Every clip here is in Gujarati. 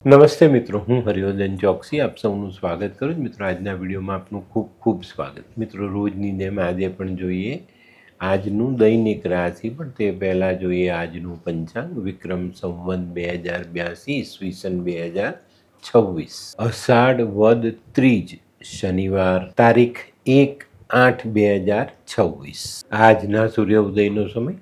નમસ્તે મિત્રો, હું હરિવર્ધન ચોકસી આપ સૌનું સ્વાગત કરું છું. મિત્રો, આજના વિડીયોમાં આપનું ખૂબ ખૂબ સ્વાગત. મિત્રો, રોજની જેમ આજે પણ જોઈએ આજનું દૈનિક રાશિ, પણ તે પહેલાં જોઈએ આજનું પંચાંગ. વિક્રમ સંવત 2082 ઈસવીસન 2026 અષાઢ વદ ત્રીજ શનિવાર તારીખ 1/8/2026. આજના સૂર્યોદયનો સમય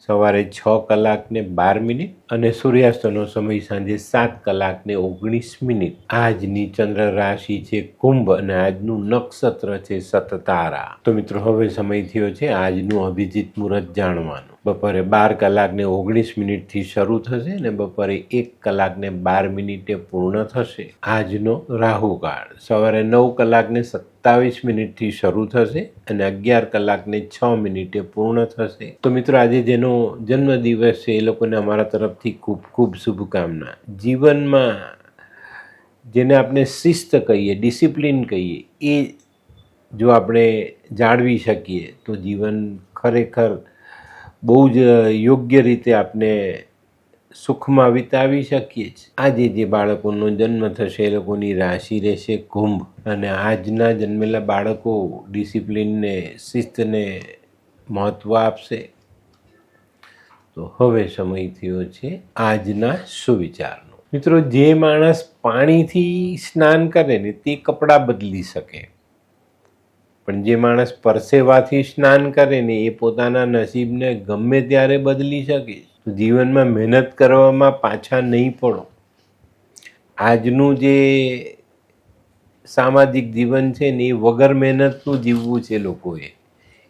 સવારે 6:12 અને સૂર્યાસ્તનો સમય સાંજે 7:19. આજની ચંદ્ર રાશિ છે કુંભ અને આજનું નક્ષત્ર છે સતતારા. તો મિત્રો, હવે સમય થયો છે આજનું અભિજીત મુહૂર્ત જાણવાનું. બપોરે 12:19 થી શરૂ થશે અને બપોરે 1:12 પૂર્ણ થશે. આજનો રાહુકાળ સવારે 9:27 થી શરૂ થશે અને 11:06 પૂર્ણ થશે. તો મિત્રો, આજે જેનો જન્મદિવસ છે એ લોકોને અમારા તરફથી ખૂબ ખૂબ શુભકામના. જીવનમાં જેને આપણે શિસ્ત કહીએ, ડિસિપ્લિન કહીએ, એ જો આપણે જાળવી શકીએ તો જીવન ખરેખર બહુ જ યોગ્ય રીતે આપણે સુખમાં વિતાવી શકીએ છીએ. આજે જે બાળકોનો જન્મ થશે એ લોકોની રાશિ રહેશે કુંભ, અને આજના જન્મેલા બાળકો ડિસિપ્લિનને, શિસ્તને મહત્ત્વ આપશે. તો હવે સમય થયો છે આજના સુવિચારનો. મિત્રો, જે માણસ પાણીથી સ્નાન કરે ને તે કપડાં બદલી શકે, પણ જે માણસ પરસેવાથી સ્નાન કરે ને એ પોતાના નસીબને ગમે ત્યારે બદલી શકે. તો જીવનમાં મહેનત કરવામાં પાછા નહીં પડો. આજનું જે સામાજિક જીવન છે ને એ વગર મહેનતનું જીવવું છે લોકોએ,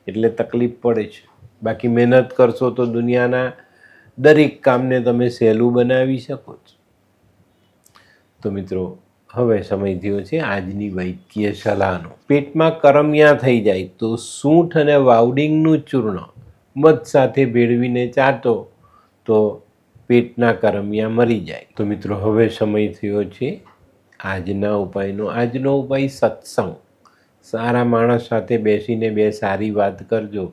એટલે તકલીફ પડે છે. બાકી મહેનત કરશો તો દુનિયાના દરેક કામને તમે સહેલું બનાવી શકો છો. તો મિત્રો, હવે સમય થયો છે આજની વૈદ્ય સલાહનો. પેટમાં કરમિયા થઈ જાય તો સૂંઠ અને વાવડિંગનું ચૂર્ણ મધ સાથે ભેળવીને ચાટો તો પેટના કરમિયા મરી જાય. તો મિત્રો, હવે સમય થયો છે આજના ઉપાયનો. આજનો ઉપાય સત્સંગ. સારા માણસ સાથે બેસીને બે સારી વાત કરજો,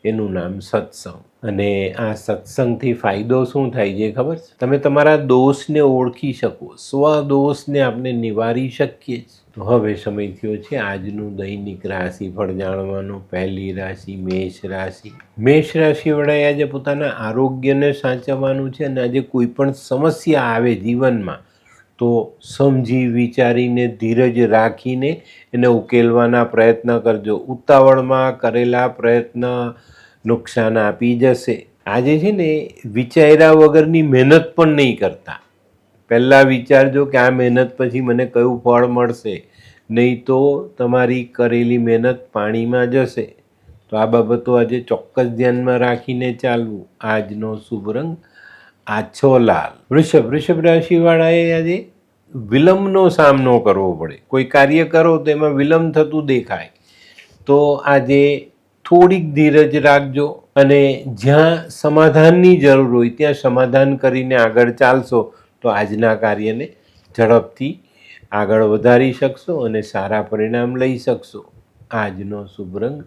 એનું નામ સત્સંગ. અને આ સત્સંગથી ફાયદો શું થાય છે ખબર છે? તમે તમારા દોષને ઓળખી શકો, સ્વદોષને આપણે નિવારી શકીએ. તો હવે સમય થયો છે આજનું દૈનિક રાશિફળ જાણવાનો. પહેલી રાશિ મેષ રાશિ. મેષ રાશિ વડાએ આજે પોતાના આરોગ્યને સાચવવાનું છે, અને આજે કોઈ પણ સમસ્યા આવે જીવનમાં તો સમજી વિચારીને ધીરજ રાખીને એને ઉકેલવાના પ્રયત્ન કરજો. ઉતાવળમાં કરેલા પ્રયત્ન નુકસાન આપી જશે. આજે છે ને વિચાર્યા વગરની મહેનત પણ નહીં કરતા. પહેલાં વિચારજો કે આ મહેનત પછી મને કયું ફળ મળશે, નહીં તો તમારી કરેલી મહેનત પાણીમાં જશે. તો આ બાબતો આજે ચોક્કસ ધ્યાનમાં રાખીને ચાલવું. આજનો શુભ રંગ આછો લાલ. વૃષભ રાશિવાળાએ આજે વિલંબનો સામનો કરવો પડે. કોઈ કાર્ય કરો તો એમાં વિલંબ થતું દેખાય, તો આજે થોડીક ધીરજ રાખજો, અને જ્યાં સમાધાનની જરૂર હોય ત્યાં સમાધાન કરીને આગળ ચાલશો તો આજના કાર્યને ઝડપથી આગળ વધારી શકશો અને સારા પરિણામ લઈ શકશો. આજનો શુભ રંગ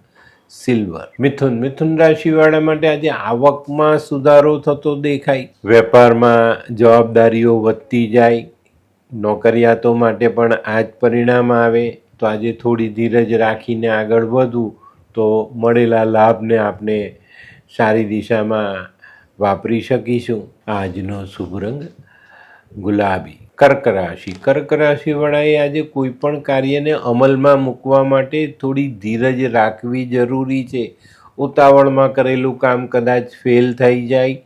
સિલ્વર. મિથુન રાશિવાળા માટે આજે આવકમાં સુધારો થતો દેખાય. વેપારમાં જવાબદારીઓ વધતી જાય. નોકરિયાતો માટે પણ આ જ પરિણામ આવે. તો આજે થોડી ધીરજ રાખીને આગળ વધવું તો મળેલા લાભને આપણે સારી દિશામાં વાપરી શકીશું. આજનો શુભ રંગ ગુલાબી. કર્ક રાશિવાળાએ આજે કોઈ પણ કાર્યને અમલમાં મૂકવા માટે થોડી ધીરજ રાખવી જરૂરી છે. ઉતાવળમાં કરેલું કામ કદાચ ફેલ થઈ જાય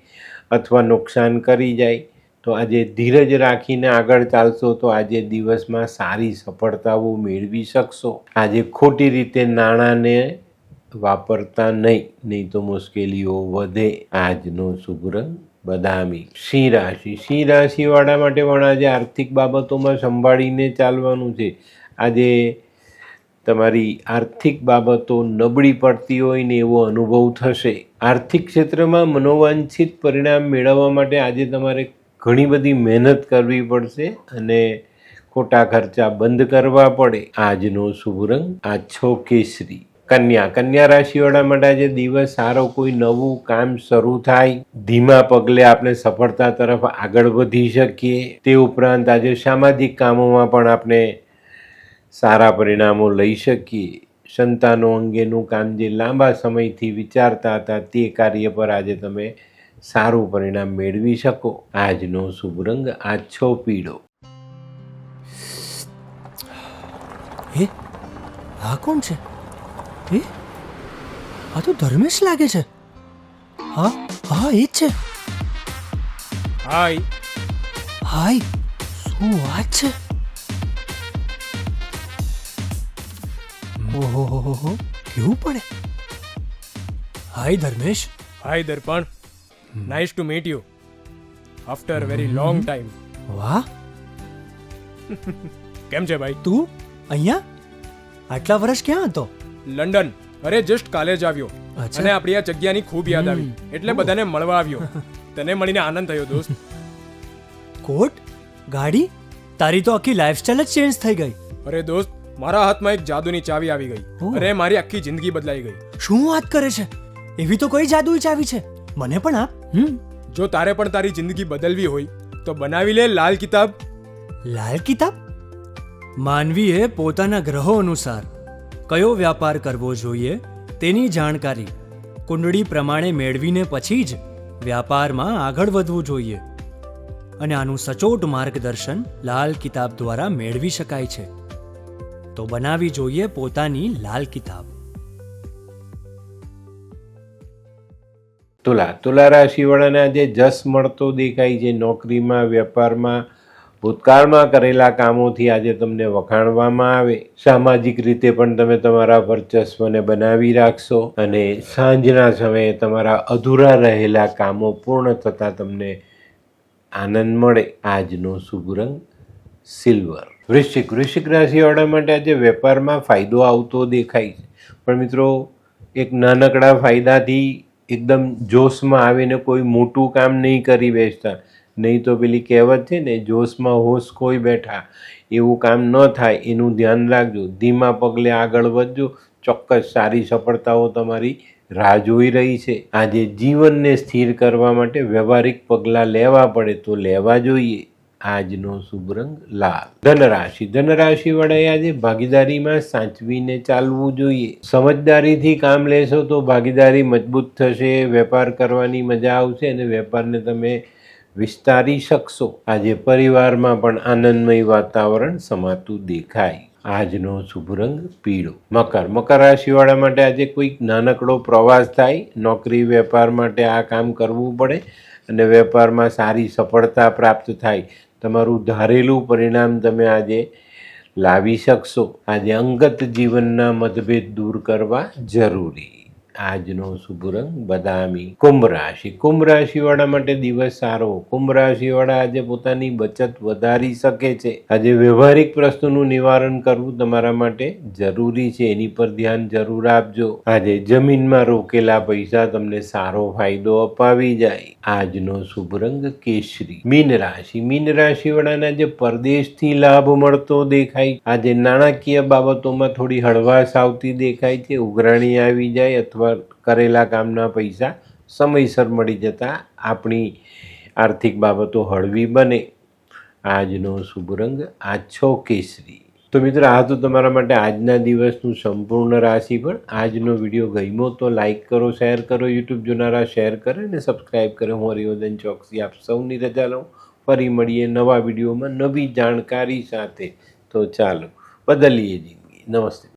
અથવા નુકસાન કરી જાય. તો આજે ધીરજ રાખીને આગળ ચાલશો તો આજે દિવસમાં સારી સફળતાઓ મેળવી શકશો. આજે ખોટી રીતે નાણાંને વાપરતા નહીં તો મુશ્કેલીઓ વધે. આજનો શુભ રંગ બદામી. સિંહ રાશિવાળા માટે પણ આજે આર્થિક બાબતોમાં સંભાળીને ચાલવાનું છે. આજે તમારી આર્થિક બાબતો નબળી પડતી હોય ને એવો અનુભવ થશે. આર્થિક ક્ષેત્રમાં મનોવાંછિત પરિણામ મેળવવા માટે આજે તમારે ઘણી બધી મહેનત કરવી પડશે અને ખોટા ખર્ચા બંધ કરવા પડે. આજનો શુભ રંગ આછો કેસરી. કન્યા રાશિવાળા માટે આજે દિવસ સારો, કોઈ નવું કામ શરૂ થાય, ધીમા પગલે આપણે સફળતા તરફ આગળ વધી શકીએ. તે ઉપરાંત આજે સામાજિક કામોમાં પણ આપણે સારા પરિણામો લઈ શકીએ. સંતાનો અંગેનું કામ જે લાંબા સમયથી વિચારતા હતા તે કાર્ય પર આજે તમે સારું પરિણામ મેળવી શકો. આજનો શુભ રંગ આછો પીળો. હે, આ કોણ છે? એ આ તો ધર્મેશ લાગે છે. હા હા, એ જ છે. હાય. હાય, શું વાત છે? ઓહો, કેવું પડે? Hi Dharmesh. Hi Darpan. Nice to meet you after very long time. વાહ, કેમ છે ભાઈ? તું અહીંયા આટલા વર્ષ ક્યાં હતો? લંડન. અરે જસ્ટ કાલે જ આવ્યો અચ્છા. અને આપણી આ જગ્યાની ખૂબ યાદ આવી એટલે બધાને મળવા આવ્યો. તને મળીને આનંદ થયો દોસ્ત. કોટ, ગાડી, તારી તો આખી લાઈફસ્ટાઈલ જ ચેન્જ થઈ ગઈ. અરે દોસ્ત, મારા હાથમાં એક જાદુની ચાવી આવી ગઈ ઓહ. અરે મારી આખી જિંદગી બદલાઈ ગઈ. શું વાત કરે છે? એવી તો કઈ જાદુઈ ચાવી છે? મને પણ આપ. જો તારે પણ તારી જિંદગી બદલવી હોય તો બનાવી લે લાલ કિતાબ. લાલ કિતાબ? માનવીએ પોતાના ગ્રહો અનુસાર કયો વ્યાપાર કરવો જોઈએ તેની જાણકારી કુંડળી પ્રમાણે મેળવીને પછી જ વ્યાપારમાં આગળ વધવું જોઈએ. અને આનું સચોટ માર્ગદર્શન લાલ કિતાબ દ્વારા મેળવી શકાય છે. તો બનાવી જોઈએ પોતાની લાલ કિતાબ. તુલા રાશિવાળાને આજે જસ મળતો દેખાય છે. નોકરીમાં, વેપારમાં, ભૂતકાળમાં કરેલા કામોથી આજે તમને વખાણવામાં આવે. સામાજિક રીતે પણ તમે તમારા વર્ચસ્વને બનાવી રાખશો અને સાંજના સમયે તમારા અધૂરા રહેલા કામો પૂર્ણ થતાં તમને આનંદ મળે. આજનો શુભ રંગ સિલ્વર. વૃશ્ચિક રાશિવાળા માટે આજે વેપારમાં ફાયદો આવતો દેખાય છે. પણ મિત્રો, એક નાનકડા ફાયદાથી એકદમ જોશમાં આવીને કોઈ મોટું કામ નહીં કરી બેસતા. નહીં તો પેલી કહેવત છે ને, જોશમાં હોશ કોઈ બેઠા, એવું કામ ન થાય એનું ધ્યાન રાખજો. ધીમા પગલે આગળ વધજો. ચોક્કસ સારી સફળતાઓ તમારી રાહ જોઈ રહી છે. આજે જીવનને સ્થિર કરવા માટે વ્યવહારિક પગલાં લેવા પડે તો લેવા જોઈએ. આજનો શુભ રંગ લાલ. ધનરાશિવાળાએ આજે ભાગીદારીમાં સાચવીને ચાલવું જોઈએ. સમજદારીથી કામ લેશો તો ભાગીદારી મજબૂત થશે, વેપાર કરવાની મજા આવશે અને વેપારને તમે વિસ્તારી શકશો. આજે પરિવારમાં પણ આનંદમય વાતાવરણ સમાતું દેખાય. આજનો શુભ રંગ પીળો. મકર રાશિવાળા માટે આજે કોઈક નાનકડો પ્રવાસ થાય. નોકરી, વેપાર માટે આ કામ કરવું પડે અને વેપારમાં સારી સફળતા પ્રાપ્ત થાય. તમારું ધારેલું પરિણામ તમે આજે લાવી શકશો. આજે અંગત જીવનના મતભેદ દૂર કરવા જરૂરી. આજનો શુભ રંગ બદામી. કુંભ રાશિવાળા માટે દિવસ સારો. કુંભ રાશિવાળા આજે પોતાની બચત વધારી શકે છે. આજે વ્યવહારિક પ્રશ્નોનું નિવારણ કરવું તમારા માટે જરૂરી છે. એની પર ધ્યાન જરૂર આપજો. આજે જમીનમાં રોકેલા પૈસા તમને સારો ફાયદો અપાવી જાય. આજનો શુભ રંગ કેસરી. મીન રાશિવાળાને આજે પરદેશથી લાભ મળતો દેખાય. આજે નાણાકીય બાબતોમાં થોડી હળવાશ આવતી દેખાય છે. ઉઘરાણી આવી જાય અથવા કરેલા કામના પૈસા સમયસર મળી જતા આપણી આર્થિક બાબતો હળવી બને. આજનો શુભ રંગ આછો કેસરી. તો મિત્રો, આ તો તમારા માટે આજના દિવસનું સંપૂર્ણ રાશિફળ. આજનો વિડીયો ગમ્યો તો લાઈક કરો, શેર કરો, યુટ્યુબ જોનારા શેર કરે અને સબસ્ક્રાઈબ કરે. હું હરિવર્ધન ચોકસી આપ સૌની રજા લઉં. ફરી મળીએ નવા વિડીયોમાં નવી જાણકારી સાથે. તો ચાલો, બદલીએ જિંદગી. નમસ્તે.